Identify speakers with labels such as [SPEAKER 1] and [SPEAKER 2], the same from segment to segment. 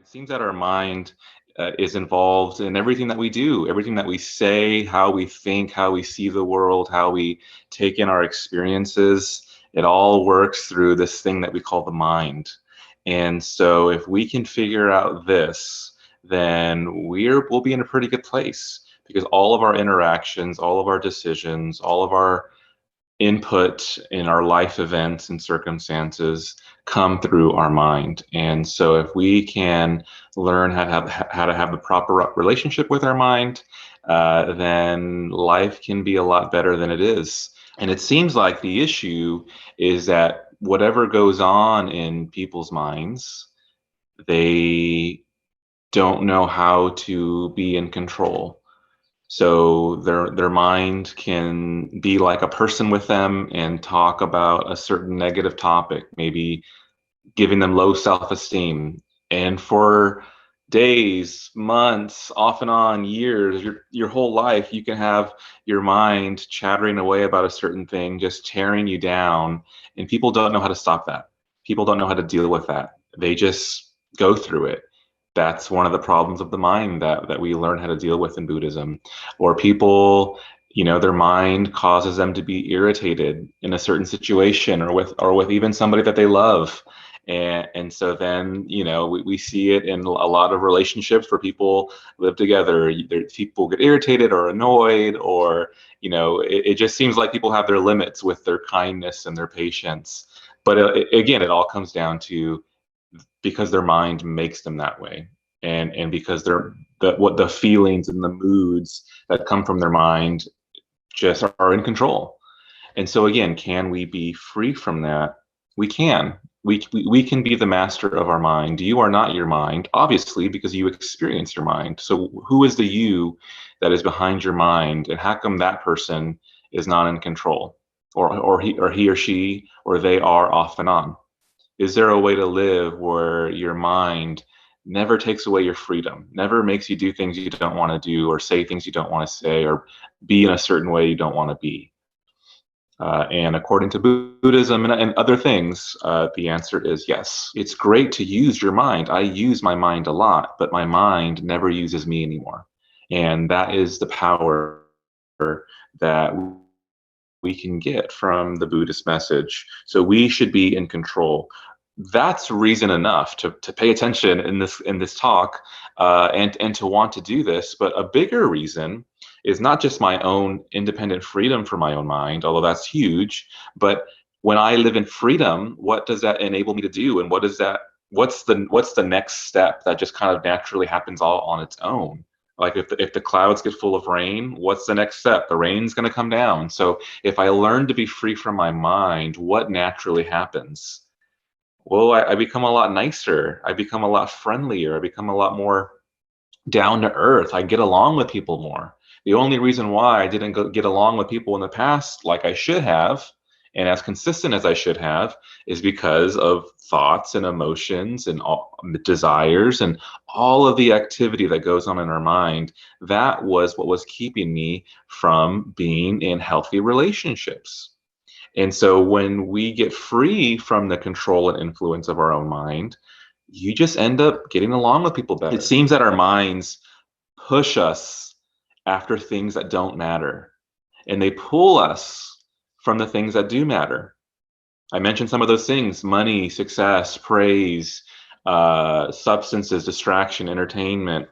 [SPEAKER 1] It seems that our mind is involved in everything that we do, everything that we say, how we think, how we see the world, how we take in our experiences. It all works through this thing that we call the mind. And so if we can figure out this, then we'll be in a pretty good place because all of our interactions, all of our decisions, all of our input in our life events and circumstances come through our mind. And so if we can learn how to have the proper relationship with our mind, then life can be a lot better than it is. And it seems like the issue is that whatever goes on in people's minds, they don't know how to be in control. So their mind can be like a person with them and talk about a certain negative topic, maybe giving them low self-esteem. And for days, months, off and on, years, your whole life, you can have your mind chattering away about a certain thing, just tearing you down. And people don't know how to stop that. People don't know how to deal with that. They just go through it. That's one of the problems of the mind that we learn how to deal with in Buddhism. Or people, their mind causes them to be irritated in a certain situation or with even somebody that they love. And so then, we see it in a lot of relationships where people live together. People get irritated or annoyed, or, it just seems like people have their limits with their kindness and their patience. But again, it all comes down to because their mind makes them that way, and because what the feelings and the moods that come from their mind just are in control. And so again, can we be free from that? We can. We can be the master of our mind. You are not your mind, obviously, because you experience your mind. So who is the you that is behind your mind, and how come that person is not in control, or he or she or they are off and on? Is there a way to live where your mind never takes away your freedom, never makes you do things you don't want to do, or say things you don't want to say, or be in a certain way you don't want to be? And according to Buddhism and other things, the answer is yes. It's great to use your mind. I use my mind a lot, but my mind never uses me anymore. And that is the power that we can get from the Buddhist message. So we should be in control. That's reason enough to pay attention in this talk, and to want to do this. But a bigger reason is not just my own independent freedom for my own mind, although that's huge, but when I live in freedom, what does that enable me to do? And what's the next step that just kind of naturally happens all on its own? Like if the clouds get full of rain, what's the next step? The rain's going to come down. So if I learn to be free from my mind, what naturally happens? Well, I become a lot nicer. I become a lot friendlier. I become a lot more down to earth. I get along with people more. The only reason why I didn't get along with people in the past like I should have, and as consistent as I should have, is because of thoughts and emotions and desires and all of the activity that goes on in our mind. That was what was keeping me from being in healthy relationships. And so when we get free from the control and influence of our own mind, you just end up getting along with people better. It seems that our minds push us after things that don't matter, and they pull us from the things that do matter. I mentioned some of those things: money, success, praise, substances, distraction, entertainment.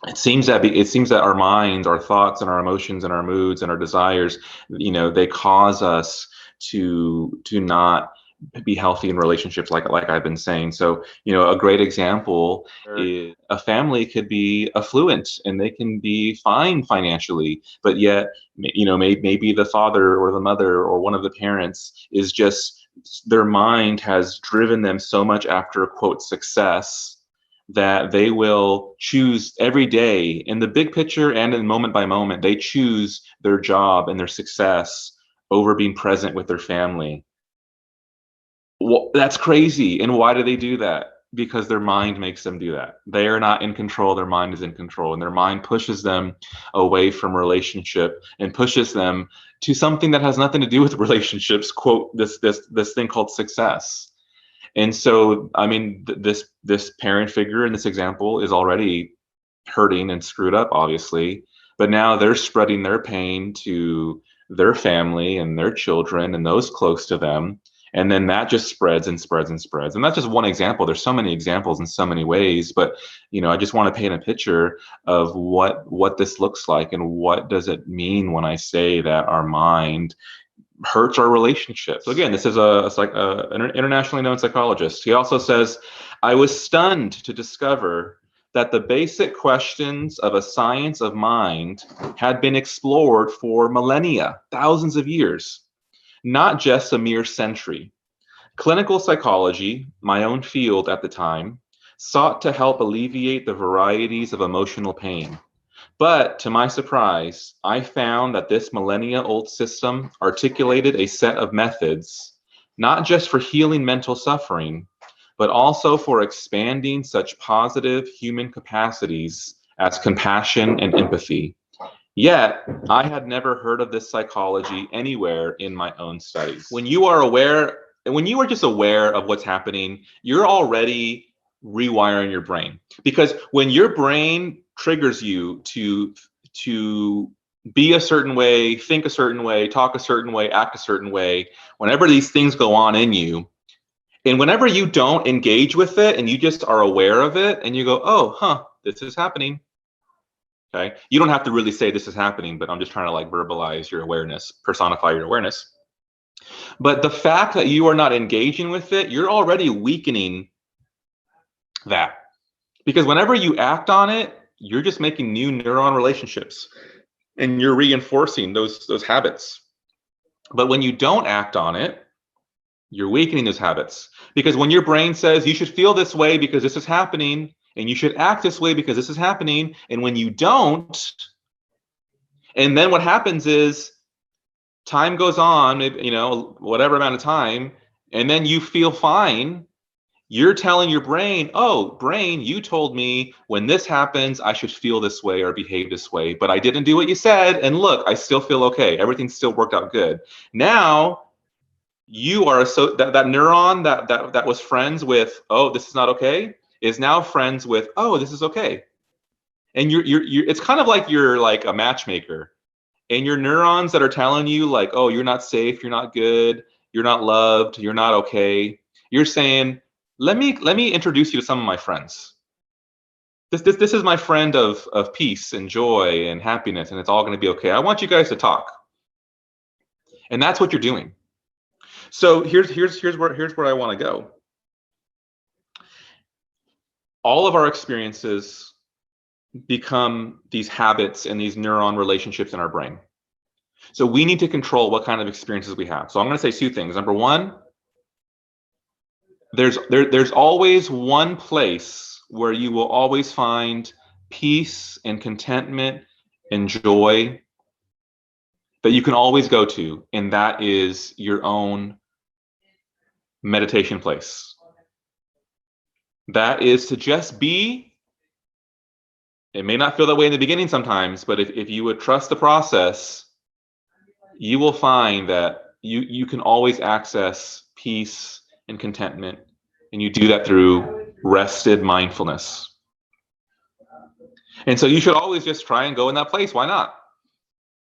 [SPEAKER 1] It seems that our minds, our thoughts, and our emotions, and our moods, and our desires, they cause us to not be healthy in relationships, like I've been saying. So, a great example is a family could be affluent and they can be fine financially, but yet, maybe the father or the mother or one of the parents is just, their mind has driven them so much after, quote, success, that they will choose every day, in the big picture and in moment by moment, they choose their job and their success over being present with their family. Well, that's crazy. And why do they do that? Because their mind makes them do that. They are not in control. Their mind is in control, and their mind pushes them away from relationship and pushes them to something that has nothing to do with relationships. Quote, this thing called success. And so, I mean, this parent figure in this example is already hurting and screwed up, obviously, but now they're spreading their pain to their family and their children and those close to them. And then that just spreads and spreads and spreads. And that's just one example. There's so many examples in so many ways, but I just want to paint a picture of what this looks like and what does it mean when I say that our mind hurts our relationships. So again, this is an internationally known psychologist. He also says, I was stunned to discover that the basic questions of a science of mind had been explored for millennia, thousands of years, not just a mere century. Clinical psychology, my own field at the time, sought to help alleviate the varieties of emotional pain. But to my surprise, I found that this millennia-old system articulated a set of methods, not just for healing mental suffering, but also for expanding such positive human capacities as compassion and empathy. Yet, I had never heard of this psychology anywhere in my own studies. When you are just aware of what's happening, you're already rewiring your brain. Because when your brain triggers you to be a certain way, think a certain way, talk a certain way, act a certain way, whenever these things go on in you, and whenever you don't engage with it and you just are aware of it and you go, oh, this is happening. Okay. You don't have to really say this is happening, but I'm just trying to like verbalize your awareness, personify your awareness. But the fact that you are not engaging with it, you're already weakening that. Because whenever you act on it, you're just making new neuron relationships and you're reinforcing those habits. But when you don't act on it, you're weakening those habits. Because when your brain says you should feel this way because this is happening, and you should act this way because this is happening, and when you don't, and then what happens is time goes on, whatever amount of time, and then you feel fine. You're telling your brain, oh, brain, you told me when this happens, I should feel this way or behave this way, but I didn't do what you said. And look, I still feel okay. Everything still worked out good. Now you are that neuron that was friends with, oh, this is not okay, is now friends with, oh, this is okay. And you're it's kind of like you're like a matchmaker. And your neurons that are telling you like, oh, you're not safe, you're not good, you're not loved, you're not okay. You're saying, let me introduce you to some of my friends. This is my friend of peace and joy and happiness, and it's all going to be okay. I want you guys to talk. And that's what you're doing. So here's where I want to go. All of our experiences become these habits and these neuron relationships in our brain. So we need to control what kind of experiences we have. So I'm going to say two things. Number one, there's always one place where you will always find peace and contentment and joy that you can always go to, and that is your own meditation place. That is to just be. It may not feel that way in the beginning sometimes, but if you would trust the process, you will find that you can always access peace and contentment, and you do that through rested mindfulness. And so you should always just try and go in that place. Why not?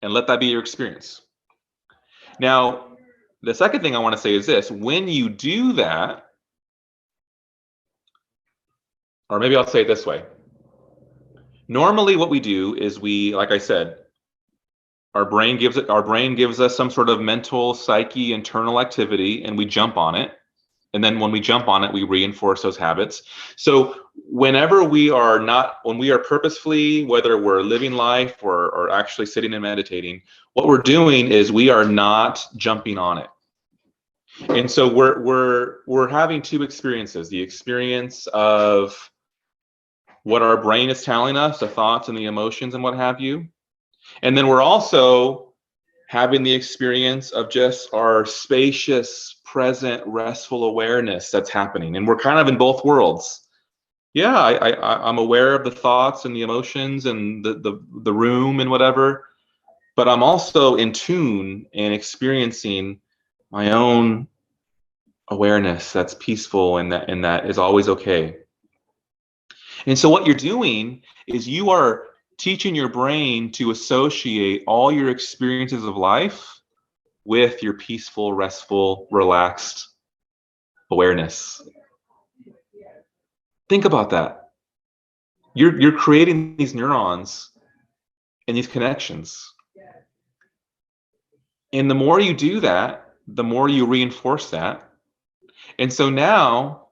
[SPEAKER 1] And let that be your experience. Now, the second thing I want to say is this. When you do that, or maybe I'll say it this way. Normally what we do is like I said, our brain gives us some sort of mental, psyche, internal activity, and we jump on it. And then when we jump on it, we reinforce those habits. So whenever we are purposefully, whether we're living life or actually sitting and meditating, what we're doing is we are not jumping on it. And so we're having two experiences: the experience of what our brain is telling us, the thoughts and the emotions and what have you. And then we're also having the experience of just our spacious, present, restful awareness that's happening. And we're kind of in both worlds. Yeah, I'm aware of the thoughts and the emotions and the room and whatever, but I'm also in tune and experiencing my own awareness that's peaceful and that is always okay. And so what you're doing is you are teaching your brain to associate all your experiences of life with your peaceful, restful, relaxed awareness. Think about that. You're creating these neurons and these connections. And the more you do that, the more you reinforce that. And so now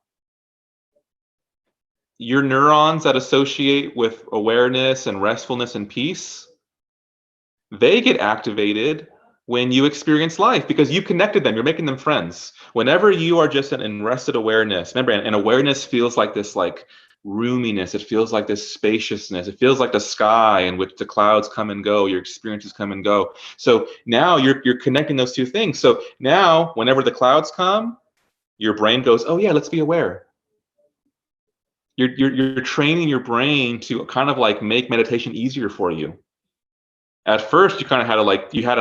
[SPEAKER 1] your neurons that associate with awareness and restfulness and peace, they get activated when you experience life because you connected them. You're making them friends. Whenever you are just in rested awareness, remember, and awareness feels like this like roominess. It feels like this spaciousness. It feels like the sky in which the clouds come and go, your experiences come and go. So now you're connecting those two things. So now whenever the clouds come, your brain goes, oh yeah, let's be aware. You're training your brain to kind of like make meditation easier for you. At first, you kind of had to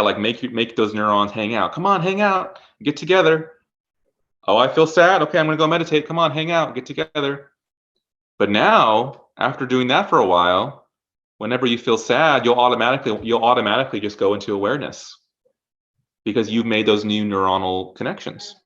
[SPEAKER 1] like make those neurons hang out. Come on, hang out, get together. Oh, I feel sad. Okay, I'm gonna go meditate. Come on, hang out, get together. But now, after doing that for a while, whenever you feel sad, you'll automatically just go into awareness because you've made those new neuronal connections.